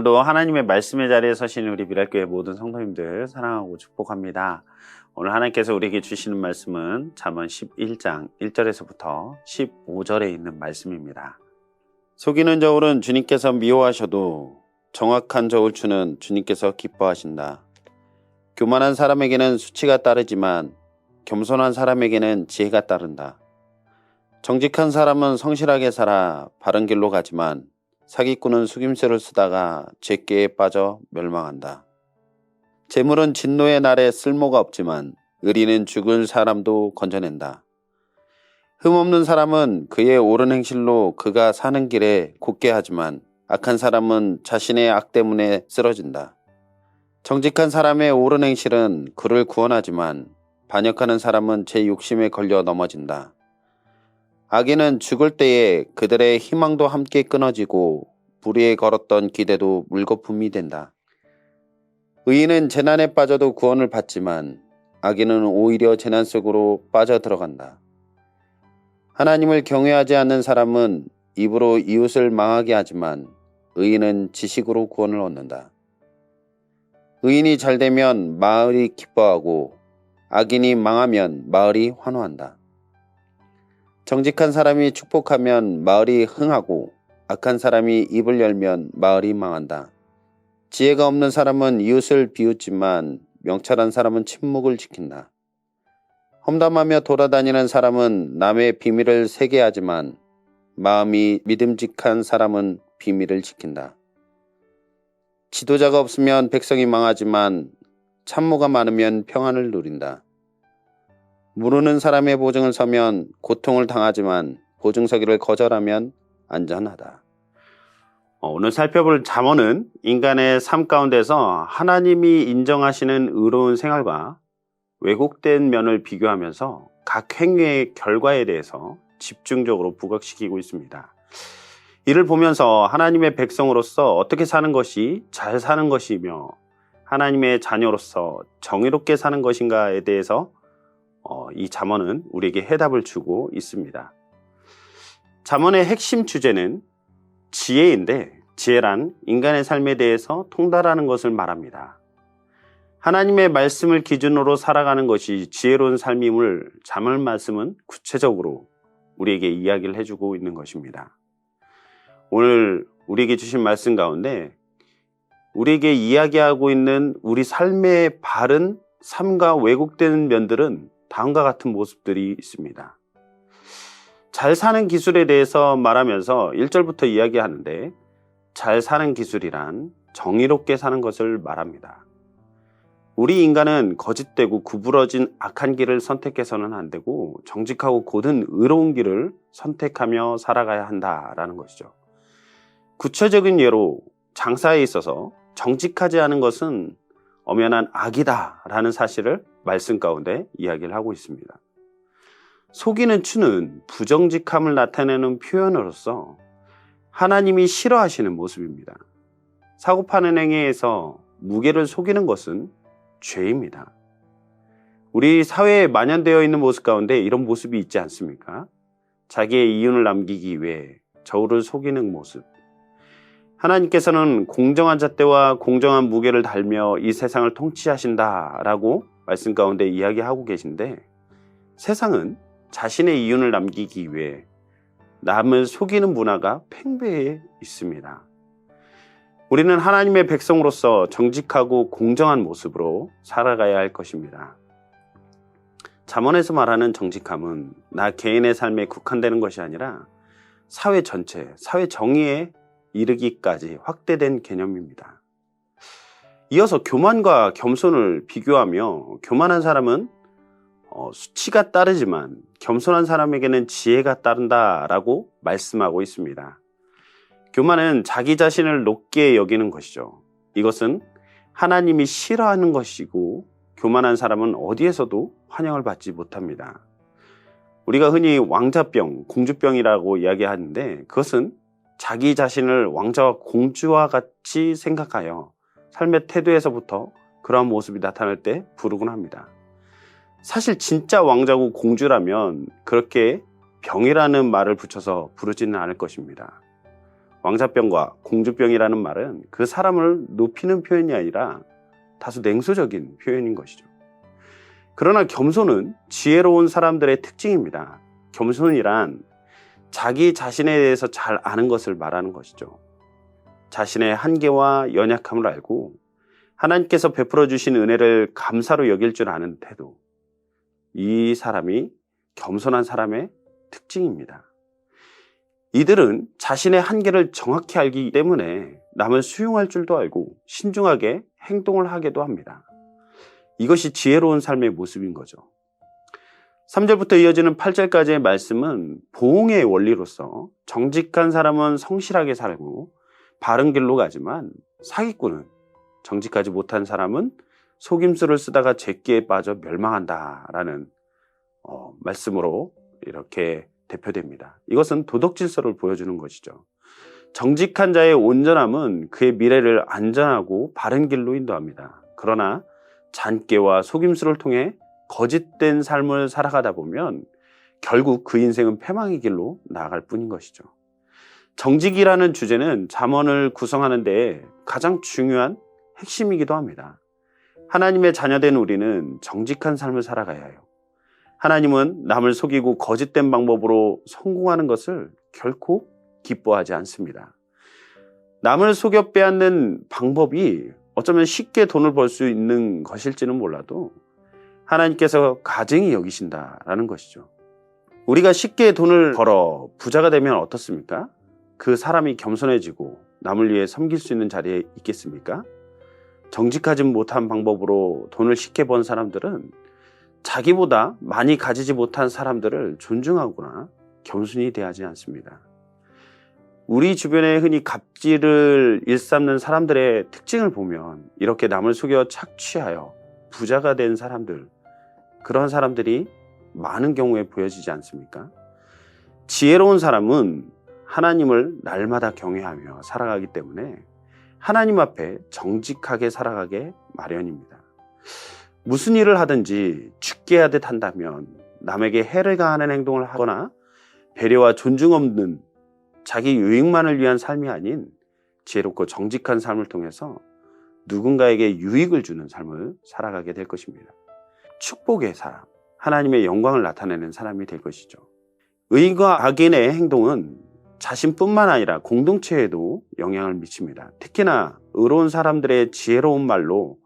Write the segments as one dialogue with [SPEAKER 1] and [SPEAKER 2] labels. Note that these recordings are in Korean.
[SPEAKER 1] 오늘도 하나님의 말씀의 자리에 서신 우리 미랄교회 모든 성도님들 사랑하고 축복합니다. 오늘 하나님께서 우리에게 주시는 말씀은 잠언 11장 1절에서부터 15절에 있는 말씀입니다. 속이는 저울은 주님께서 미워하셔도 정확한 저울추는 주님께서 기뻐하신다. 교만한 사람에게는 수치가 따르지만 겸손한 사람에게는 지혜가 따른다. 정직한 사람은 성실하게 살아 바른 길로 가지만 사기꾼은 속임수를 쓰다가 죄께에 빠져 멸망한다. 재물은 진노의 날에 쓸모가 없지만 의리는 죽은 사람도 건져낸다. 흠없는 사람은 그의 옳은 행실로 그가 사는 길에 곧게 하지만 악한 사람은 자신의 악 때문에 쓰러진다. 정직한 사람의 옳은 행실은 그를 구원하지만 반역하는 사람은 제 욕심에 걸려 넘어진다. 악인은 죽을 때에 그들의 희망도 함께 끊어지고 불의에 걸었던 기대도 물거품이 된다. 의인은 재난에 빠져도 구원을 받지만 악인은 오히려 재난 속으로 빠져들어간다. 하나님을 경외하지 않는 사람은 입으로 이웃을 망하게 하지만 의인은 지식으로 구원을 얻는다. 의인이 잘되면 마을이 기뻐하고 악인이 망하면 마을이 환호한다. 정직한 사람이 축복하면 마을이 흥하고 악한 사람이 입을 열면 마을이 망한다. 지혜가 없는 사람은 이웃을 비웃지만 명철한 사람은 침묵을 지킨다. 험담하며 돌아다니는 사람은 남의 비밀을 새게 하지만 마음이 믿음직한 사람은 비밀을 지킨다. 지도자가 없으면 백성이 망하지만 참모가 많으면 평안을 누린다. 모르는 사람의 보증을 서면 고통을 당하지만 보증 서기를 거절하면 안전하다. 오늘 살펴볼 잠언은 인간의 삶 가운데서 하나님이 인정하시는 의로운 생활과 왜곡된 면을 비교하면서 각 행위의 결과에 대해서 집중적으로 부각시키고 있습니다. 이를 보면서 하나님의 백성으로서 어떻게 사는 것이 잘 사는 것이며 하나님의 자녀로서 정의롭게 사는 것인가에 대해서 이 잠언은 우리에게 해답을 주고 있습니다. 잠언의 핵심 주제는 지혜인데 지혜란 인간의 삶에 대해서 통달하는 것을 말합니다. 하나님의 말씀을 기준으로 살아가는 것이 지혜로운 삶임을 잠언 말씀은 구체적으로 우리에게 이야기를 해주고 있는 것입니다. 오늘 우리에게 주신 말씀 가운데 우리에게 이야기하고 있는 우리 삶의 바른 삶과 왜곡된 면들은 다음과 같은 모습들이 있습니다. 잘 사는 기술에 대해서 말하면서 1절부터 이야기하는데 잘 사는 기술이란 정의롭게 사는 것을 말합니다. 우리 인간은 거짓되고 구부러진 악한 길을 선택해서는 안 되고 정직하고 곧은 의로운 길을 선택하며 살아가야 한다라는 것이죠. 구체적인 예로 장사에 있어서 정직하지 않은 것은 엄연한 악이다라는 사실을 말씀 가운데 이야기를 하고 있습니다. 속이는 추는 부정직함을 나타내는 표현으로서 하나님이 싫어하시는 모습입니다. 사고파는 행위에서 무게를 속이는 것은 죄입니다. 우리 사회에 만연되어 있는 모습 가운데 이런 모습이 있지 않습니까? 자기의 이윤을 남기기 위해 저울을 속이는 모습. 하나님께서는 공정한 잣대와 공정한 무게를 달며 이 세상을 통치하신다라고 말씀 가운데 이야기하고 계신데 세상은 자신의 이윤을 남기기 위해 남을 속이는 문화가 팽배해 있습니다. 우리는 하나님의 백성으로서 정직하고 공정한 모습으로 살아가야 할 것입니다. 잠언에서 말하는 정직함은 나 개인의 삶에 국한되는 것이 아니라 사회 전체, 사회 정의에 이르기까지 확대된 개념입니다. 이어서 교만과 겸손을 비교하며 교만한 사람은 수치가 따르지만 겸손한 사람에게는 지혜가 따른다라고 말씀하고 있습니다. 교만은 자기 자신을 높게 여기는 것이죠. 이것은 하나님이 싫어하는 것이고 교만한 사람은 어디에서도 환영을 받지 못합니다. 우리가 흔히 왕자병, 공주병이라고 이야기하는데 그것은 자기 자신을 왕자와 공주와 같이 생각하여 삶의 태도에서부터 그러한 모습이 나타날 때 부르곤 합니다. 사실 진짜 왕자고 공주라면 그렇게 병이라는 말을 붙여서 부르지는 않을 것입니다. 왕자병과 공주병이라는 말은 그 사람을 높이는 표현이 아니라 다소 냉소적인 표현인 것이죠. 그러나 겸손은 지혜로운 사람들의 특징입니다. 겸손이란 자기 자신에 대해서 잘 아는 것을 말하는 것이죠. 자신의 한계와 연약함을 알고 하나님께서 베풀어 주신 은혜를 감사로 여길 줄 아는 태도. 이 사람이 겸손한 사람의 특징입니다. 이들은 자신의 한계를 정확히 알기 때문에 남을 수용할 줄도 알고 신중하게 행동을 하기도 합니다. 이것이 지혜로운 삶의 모습인 거죠. 3절부터 이어지는 8절까지의 말씀은 보응의 원리로서 정직한 사람은 성실하게 살고 바른 길로 가지만 사기꾼은, 정직하지 못한 사람은 속임수를 쓰다가 제끼에 빠져 멸망한다라는 말씀으로 이렇게 대표됩니다. 이것은 도덕 질서를 보여주는 것이죠. 정직한 자의 온전함은 그의 미래를 안전하고 바른 길로 인도합니다. 그러나 잔꾀와 속임수를 통해 거짓된 삶을 살아가다 보면 결국 그 인생은 패망의 길로 나아갈 뿐인 것이죠. 정직이라는 주제는 잠언을 구성하는 데 가장 중요한 핵심이기도 합니다. 하나님의 자녀된 우리는 정직한 삶을 살아가야 해요. 하나님은 남을 속이고 거짓된 방법으로 성공하는 것을 결코 기뻐하지 않습니다. 남을 속여 빼앗는 방법이 어쩌면 쉽게 돈을 벌 수 있는 것일지는 몰라도 하나님께서 가증히 여기신다라는 것이죠. 우리가 쉽게 돈을 벌어 부자가 되면 어떻습니까? 그 사람이 겸손해지고 남을 위해 섬길 수 있는 자리에 있겠습니까? 정직하지 못한 방법으로 돈을 쉽게 번 사람들은 자기보다 많이 가지지 못한 사람들을 존중하거나 겸손히 대하지 않습니다. 우리 주변에 흔히 갑질을 일삼는 사람들의 특징을 보면 이렇게 남을 속여 착취하여 부자가 된 사람들, 그런 사람들이 많은 경우에 보여지지 않습니까? 지혜로운 사람은 하나님을 날마다 경외하며 살아가기 때문에 하나님 앞에 정직하게 살아가게 마련입니다. 무슨 일을 하든지 죽게 하듯 한다면 남에게 해를 가하는 행동을 하거나 배려와 존중 없는 자기 유익만을 위한 삶이 아닌 지혜롭고 정직한 삶을 통해서 누군가에게 유익을 주는 삶을 살아가게 될 것입니다. 축복의 사람, 하나님의 영광을 나타내는 사람이 될 것이죠. 의인과 악인의 행동은 자신뿐만 아니라 공동체에도 영향을 미칩니다. 특히나 의로운 사람들의 지혜로운 말로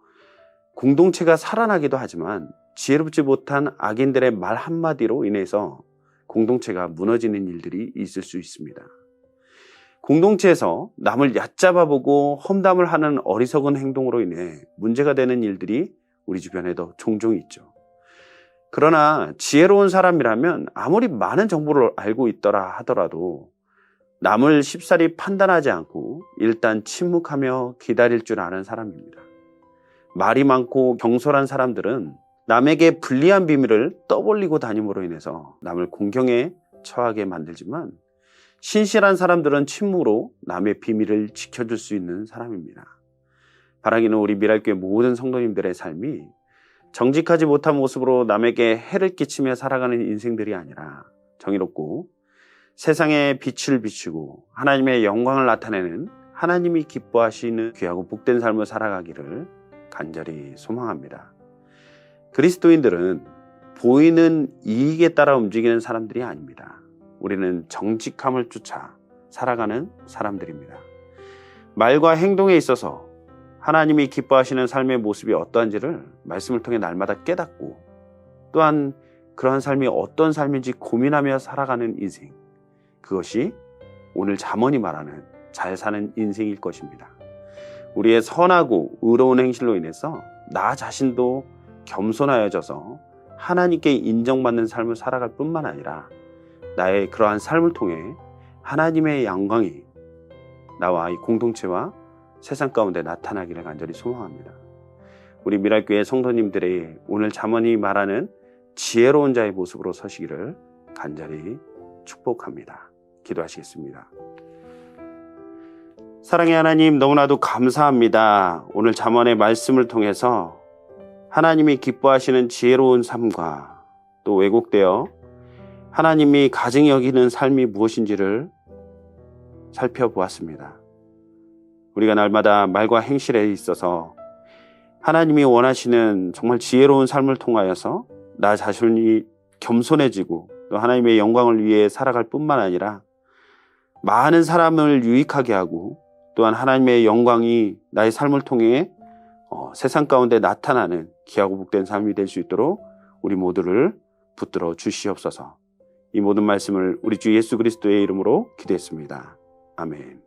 [SPEAKER 1] 공동체가 살아나기도 하지만 지혜롭지 못한 악인들의 말 한마디로 인해서 공동체가 무너지는 일들이 있을 수 있습니다. 공동체에서 남을 얕잡아보고 험담을 하는 어리석은 행동으로 인해 문제가 되는 일들이 우리 주변에도 종종 있죠. 그러나 지혜로운 사람이라면 아무리 많은 정보를 알고 있더라 하더라도 남을 쉽사리 판단하지 않고 일단 침묵하며 기다릴 줄 아는 사람입니다. 말이 많고 경솔한 사람들은 남에게 불리한 비밀을 떠벌리고 다님으로 인해서 남을 공경에 처하게 만들지만 신실한 사람들은 침묵으로 남의 비밀을 지켜줄 수 있는 사람입니다. 바라기는 우리 미랄교회 모든 성도님들의 삶이 정직하지 못한 모습으로 남에게 해를 끼치며 살아가는 인생들이 아니라 정의롭고 세상에 빛을 비추고 하나님의 영광을 나타내는 하나님이 기뻐하시는 귀하고 복된 삶을 살아가기를 간절히 소망합니다. 그리스도인들은 보이는 이익에 따라 움직이는 사람들이 아닙니다. 우리는 정직함을 쫓아 살아가는 사람들입니다. 말과 행동에 있어서 하나님이 기뻐하시는 삶의 모습이 어떠한지를 말씀을 통해 날마다 깨닫고 또한 그러한 삶이 어떤 삶인지 고민하며 살아가는 인생, 그것이 오늘 잠언이 말하는 잘 사는 인생일 것입니다. 우리의 선하고 의로운 행실로 인해서 나 자신도 겸손하여져서 하나님께 인정받는 삶을 살아갈 뿐만 아니라 나의 그러한 삶을 통해 하나님의 영광이 나와 이 공동체와 세상 가운데 나타나기를 간절히 소망합니다. 우리 미랄교회 성도님들의 오늘 잠언이 말하는 지혜로운 자의 모습으로 서시기를 간절히 축복합니다. 기도하시겠습니다. 사랑의 하나님, 너무나도 감사합니다. 오늘 잠언의 말씀을 통해서 하나님이 기뻐하시는 지혜로운 삶과 또 왜곡되어 하나님이 가증히 여기는 삶이 무엇인지를 살펴보았습니다. 우리가 날마다 말과 행실에 있어서 하나님이 원하시는 정말 지혜로운 삶을 통하여서 나 자신이 겸손해지고 또 하나님의 영광을 위해 살아갈 뿐만 아니라 많은 사람을 유익하게 하고 또한 하나님의 영광이 나의 삶을 통해 세상 가운데 나타나는 귀하고 복된 삶이 될 수 있도록 우리 모두를 붙들어 주시옵소서. 이 모든 말씀을 우리 주 예수 그리스도의 이름으로 기도했습니다. 아멘.